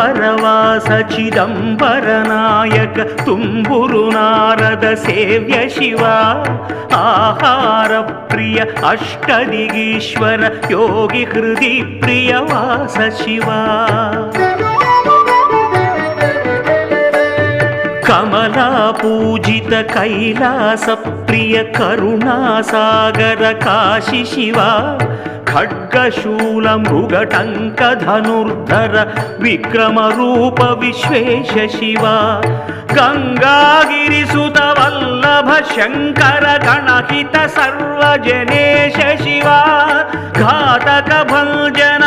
ಅಂಬರವಾಸ ಚಿದಂಬರ ನಾಯಕ ತುಂಬುರು ನಾರದ ಸೇವ್ಯ ಶಿವ ಆಹಾರ ಪ್ರಿಯ ಅಷ್ಟದಿಗೀಶ್ವರ ಯೋಗಿ ಹೃದಿ ಪ್ರಿಯ ವಾಸ ಶಿವ ಕಮಲಾ ಪೂಜಿತ ಕೈಲಾಸ ಪ್ರಿಯ ಕರುಣಾಸಾಗರ ಕಾಶಿ ಶಿವ ಖಡ್ಗಶೂಲ ಮೃಗಟಂಕ ಧನುರ್ಧರ ವಿಕ್ರಮ ರೂಪ ವಿಶ್ವೇಶ ಶಿವ ಗಂಗಾಗಿರಿಸುತ ವಲ್ಲಭ ಶಂಕರ ಗಣಹಿತ ಸರ್ವಜನೇಶ ಶಿವ ಘಾತಕ ಭಂಜನ